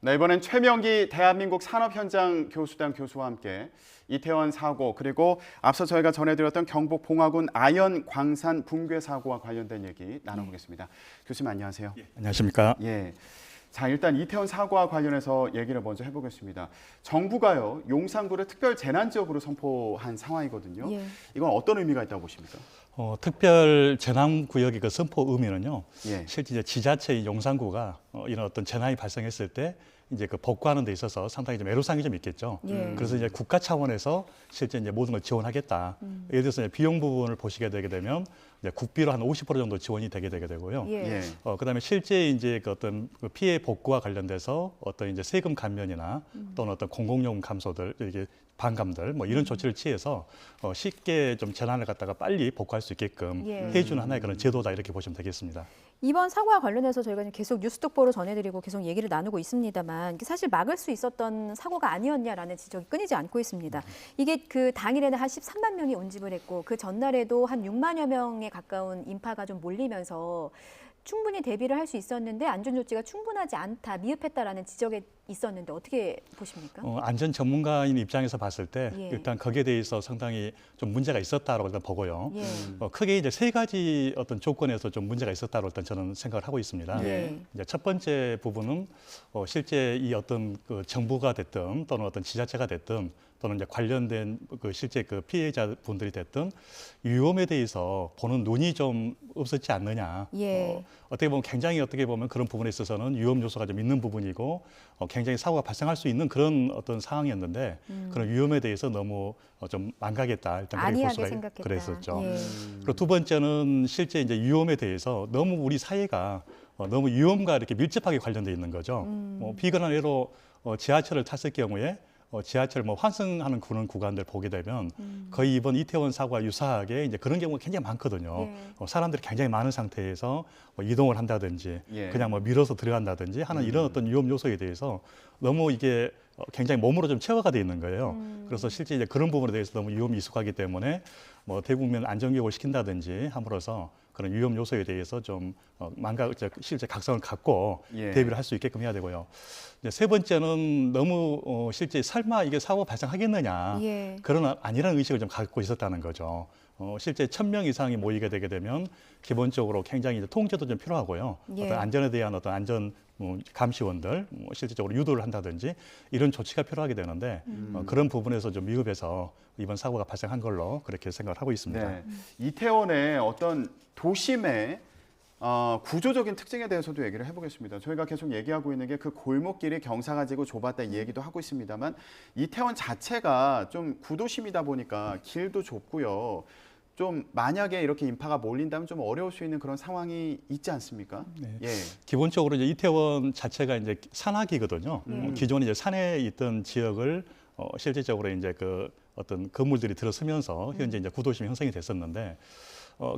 네, 이번엔 최명기 대한민국 산업현장 교수단 교수와 함께 이태원 사고 그리고 앞서 저희가 전해드렸던 경북 봉화군 아연 광산 붕괴 사고와 관련된 얘기 나눠보겠습니다. 교수님 안녕하세요. 안녕하십니까? 예. 자, 일단 이태원 사고와 관련해서 얘기를 먼저 해보겠습니다. 정부가요, 용산구를 특별 재난지역으로 선포한 상황이거든요. 예. 이건 어떤 의미가 있다고 보십니까? 특별 재난구역의 그 선포 의미는요. 예. 실제 이제 지자체인 용산구가 이런 어떤 재난이 발생했을 때 이제 그 복구하는 데 있어서 상당히 좀 애로사항이 좀 있겠죠. 예. 그래서 이제 국가 차원에서 실제 이제 모든 걸 지원하겠다. 예를 들어서 이제 비용 부분을 보시게 되게 되면 이제 국비로 한 50% 정도 지원이 되게 되고요. 예. 예. 그다음에 실제 이제 그 어떤 그 피해 복구와 관련돼서 어떤 이제 세금 감면이나 또는 어떤 공공요금 감소들 이게 반감들 뭐 이런 조치를 취해서 쉽게 좀 재난을 갖다가 빨리 복구할 수 있게끔 예. 해주는 하나의 그런 제도다 이렇게 보시면 되겠습니다. 이번 사고와 관련해서 저희가 지금 계속 뉴스 특보로 전해드리고 계속 얘기를 나누고 있습니다만 사실 막을 수 있었던 사고가 아니었냐라는 지적이 끊이지 않고 있습니다. 이게 그 당일에는 한 13만 명이 운집을 했고 그 전날에도 한 6만여 명에 가까운 인파가 좀 몰리면서 충분히 대비를 할 수 있었는데 안전 조치가 충분하지 않다, 미흡했다라는 지적이 있었는데 어떻게 보십니까? 안전 전문가인 입장에서 봤을 때 예. 일단 거기에 대해서 상당히 좀 문제가 있었다라고 일단 보고요. 예. 크게 이제 세 가지 어떤 조건에서 좀 문제가 있었다고 일단 저는 생각을 하고 있습니다. 예. 이제 첫 번째 부분은 실제 이 어떤 그 정부가 됐든 또는 어떤 지자체가 됐든 또는 이제 관련된 그 실제 그 피해자 분들이 됐든 위험에 대해서 보는 눈이 좀 없었지 않느냐. 예. 어떻게 보면 굉장히 어떻게 보면 그런 부분에 있어서는 위험 요소가 좀 있는 부분이고 굉장히 사고가 발생할 수 있는 그런 어떤 상황이었는데 그런 위험에 대해서 너무 좀 망각했다. 일단 그렇게 볼 안이하게 수가 생각했다. 그랬었죠. 예. 그리고 두 번째는 실제 이제 위험에 대해서 너무 우리 사회가 너무 위험과 이렇게 밀접하게 관련돼 있는 거죠. 비근한 예로 지하철을 탔을 경우에 지하철 뭐 환승하는 그런 구간들 보게 되면 거의 이번 이태원 사고와 유사하게 이제 그런 경우가 굉장히 많거든요. 예. 사람들이 굉장히 많은 상태에서 뭐 이동을 한다든지 예. 그냥 뭐 밀어서 들어간다든지 하는 이런 어떤 위험 요소에 대해서 너무 이게 굉장히 몸으로 좀 체화가 돼 있는 거예요. 그래서 실제 이제 그런 부분에 대해서 너무 위험이 익숙하기 때문에 뭐 대국민 안전교육을 시킨다든지 함으로써 그런 위험 요소에 대해서 좀 실제 각성을 갖고 예. 대비를 할 수 있게끔 해야 되고요. 이제 세 번째는 너무 실제 설마 이게 사고 발생하겠느냐 예. 그런 아니라는 의식을 좀 갖고 있었다는 거죠. 실제 1,000명 이상이 모이게 되게 되면 기본적으로 굉장히 이제 통제도 좀 필요하고요. 예. 어떤 안전에 대한 어떤 안전 감시원들 실질적으로 유도를 한다든지 이런 조치가 필요하게 되는데 그런 부분에서 좀 미흡해서 이번 사고가 발생한 걸로 그렇게 생각을 하고 있습니다. 네. 이태원의 어떤 도심의 구조적인 특징에 대해서도 얘기를 해보겠습니다. 저희가 계속 얘기하고 있는 게 그 골목길이 경사가지고 좁았다 이 얘기도 하고 있습니다만 이태원 자체가 좀 구도심이다 보니까 길도 좁고요. 좀 만약에 이렇게 인파가 몰린다면 좀 어려울 수 있는 그런 상황이 있지 않습니까? 네. 예. 기본적으로 이제 이태원 자체가 이제 산악이거든요. 기존에 이제 산에 있던 지역을 실질적으로 이제 그 어떤 건물들이 들어서면서 현재 이제 구도심이 형성이 됐었는데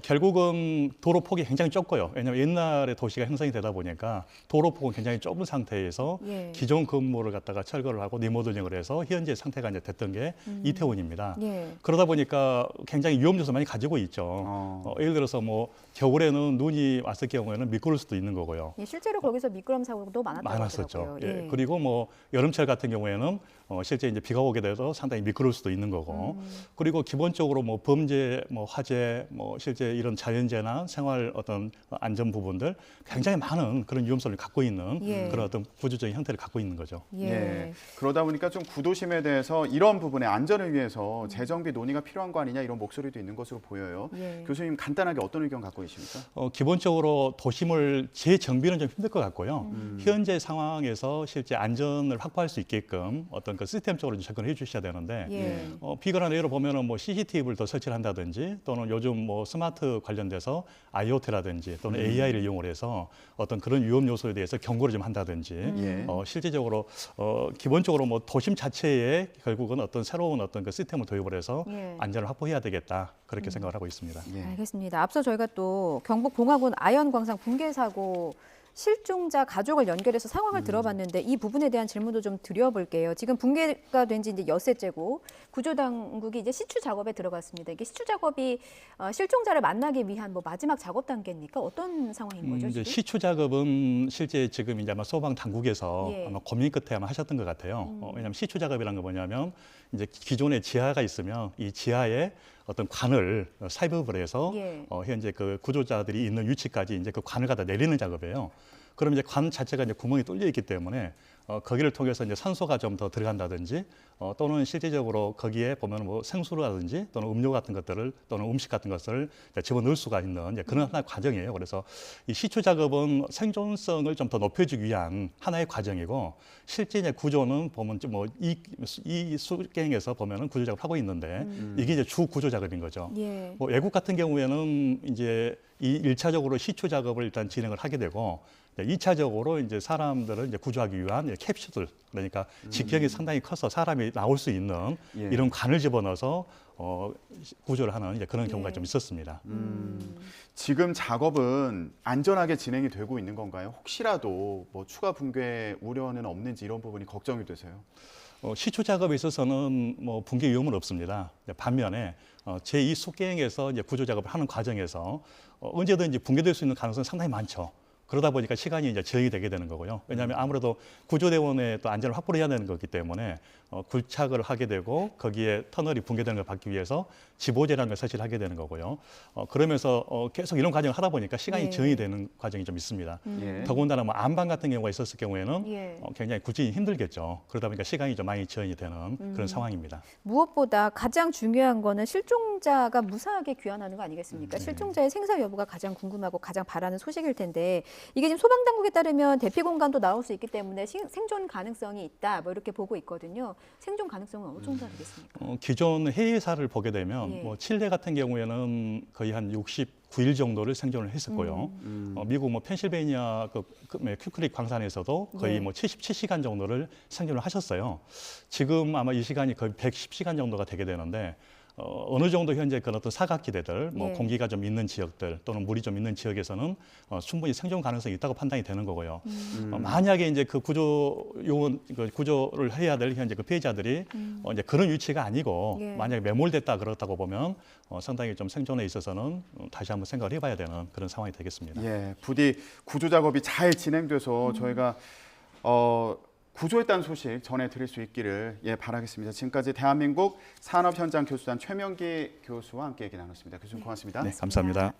결국은 도로 폭이 굉장히 좁고요. 왜냐하면 옛날에 도시가 형성이 되다 보니까 도로 폭은 굉장히 좁은 상태에서 예. 기존 건물을 갖다가 철거를 하고 리모델링을 해서 현재 상태가 이제 됐던 게 이태원입니다. 예. 그러다 보니까 굉장히 위험 요소 많이 가지고 있죠. 예를 들어서 뭐 겨울에는 눈이 왔을 경우에는 미끄러울 수도 있는 거고요. 예. 실제로 거기서 미끄럼 사고도 많았다고 많았었죠. 하더라고요. 예. 그리고 뭐 여름철 같은 경우에는 실제 이제 비가 오게 돼서 상당히 미끄러울 수도 있는 거고. 그리고 기본적으로 뭐 범죄, 뭐 화재, 뭐 실제 이런 자연재나 생활 어떤 안전 부분들 굉장히 많은 그런 위험성을 갖고 있는 예. 그런 어떤 구조적인 형태를 갖고 있는 거죠. 예. 예. 그러다 보니까 좀 구도심에 대해서 이런 부분의 안전을 위해서 재정비 논의가 필요한 거 아니냐 이런 목소리도 있는 것으로 보여요. 예. 교수님 간단하게 어떤 의견 갖고 계십니까? 기본적으로 도심을 재정비는 좀 힘들 것 같고요. 현재 상황에서 실제 안전을 확보할 수 있게끔 어떤 그 시스템적으로 좀 접근해 주셔야 되는데 예. 비근한 예로 보면은 뭐 CCTV를 더 설치를 한다든지 또는 요즘 뭐 스마트 관련돼서 IoT라든지 또는 AI를 이용을 해서 어떤 그런 위험 요소에 대해서 경고를 좀 한다든지 예. 실질적으로 기본적으로 뭐 도심 자체에 결국은 어떤 새로운 어떤 그 시스템을 도입을 해서 예. 안전을 확보해야 되겠다 그렇게 생각을 하고 있습니다. 예. 알겠습니다. 앞서 저희가 또 경북 봉화군 아연 광산 붕괴 사고 실종자 가족을 연결해서 상황을 들어봤는데 이 부분에 대한 질문도 좀 드려볼게요. 지금 붕괴가 된 지 이제 엿새째고 구조 당국이 이제 시추 작업에 들어갔습니다. 이게 시추 작업이 실종자를 만나기 위한 뭐 마지막 작업 단계입니까? 어떤 상황인 거죠? 이제 지금? 시추 작업은 실제 지금 이제 아마 소방 당국에서 예. 아마 고민 끝에 아마 하셨던 것 같아요. 왜냐하면 시추 작업이라는 건 뭐냐면 이제 기존에 지하가 있으면 이 지하에 어떤 관을 삽입을 해서 예. 현재 그 구조자들이 있는 위치까지 이제 그 관을 갖다 내리는 작업이에요. 그럼 이제 관 자체가 이제 구멍이 뚫려 있기 때문에 거기를 통해서 이제 산소가 좀 더 들어간다든지 또는 실질적으로 거기에 보면 뭐 생수라든지 또는 음료 같은 것들을 또는 음식 같은 것을 집어넣을 수가 있는 이제 그런 하나의 과정이에요. 그래서 이 시추 작업은 생존성을 좀 더 높여주기 위한 하나의 과정이고 실제 이제 구조는 보면 뭐이 수경에서 보면은 구조 작업을 하고 있는데 이게 이제 주 구조 작업인 거죠. 예. 뭐 외국 같은 경우에는 이제 이 1차적으로 시추 작업을 일단 진행을 하게 되고 2차적으로 이제 사람들을 이제 구조하기 위한 캡슐들 그러니까 직경이 상당히 커서 사람이 나올 수 있는 예. 이런 관을 집어넣어서 구조를 하는 이제 그런 경우가 예. 좀 있었습니다. 지금 작업은 안전하게 진행이 되고 있는 건가요? 혹시라도 뭐 추가 붕괴 우려는 없는지 이런 부분이 걱정이 되세요. 시추 작업에 있어서는 뭐 붕괴 위험은 없습니다. 반면에 제2 숫경에서 이제 구조 작업을 하는 과정에서 언제든지 붕괴될 수 있는 가능성이 상당히 많죠. 그러다 보니까 시간이 이제 저행이 되게 되는 거고요. 왜냐하면 아무래도 구조대원의 또 안전을 확보를 해야 되는 거기 때문에 굴착을 하게 되고 거기에 터널이 붕괴되는 걸 막기 위해서 지보제라는 걸 설치를 하게 되는 거고요. 그러면서 계속 이런 과정을 하다 보니까 시간이 네. 저행이 되는 과정이 좀 있습니다. 예. 더군다나 뭐 안방 같은 경우가 있었을 경우에는 예. 굉장히 구진이 힘들겠죠. 그러다 보니까 시간이 좀 많이 저행이 되는 그런 상황입니다. 무엇보다 가장 중요한 거는 실종자가 무사하게 귀환하는 거 아니겠습니까? 실종자의 생사 여부가 가장 궁금하고 가장 바라는 소식일 텐데 이게 지금 소방당국에 따르면 대피 공간도 나올 수 있기 때문에 생존 가능성이 있다 뭐 이렇게 보고 있거든요. 생존 가능성은 어느 정도 되겠습니까? 기존 해외사를 보게 되면 예. 뭐 칠레 같은 경우에는 거의 한 69일 정도를 생존을 했었고요. 미국 뭐 펜실베이니아 큐크릭 광산에서도 거의 예. 뭐 77시간 정도를 생존을 하셨어요. 지금 아마 이 시간이 거의 110시간 정도가 되게 되는데 어느 정도 현재 그런 어떤 사각지대들, 뭐 예. 공기가 좀 있는 지역들 또는 물이 좀 있는 지역에서는 충분히 생존 가능성이 있다고 판단이 되는 거고요. 만약에 이제 그 구조 요원 그 구조를 해야 될 현재 그 피해자들이 이제 그런 위치가 아니고 예. 만약에 매몰됐다 그렇다고 보면 상당히 좀 생존에 있어서는 다시 한번 생각을 해봐야 되는 그런 상황이 되겠습니다. 예, 부디 구조 작업이 잘 진행돼서 저희가 구조했다는 소식 전해드릴 수 있기를 바라겠습니다. 지금까지 대한민국 산업현장교수단 최명기 교수와 함께 얘기 나눴습니다. 교수님 고맙습니다. 네, 감사합니다.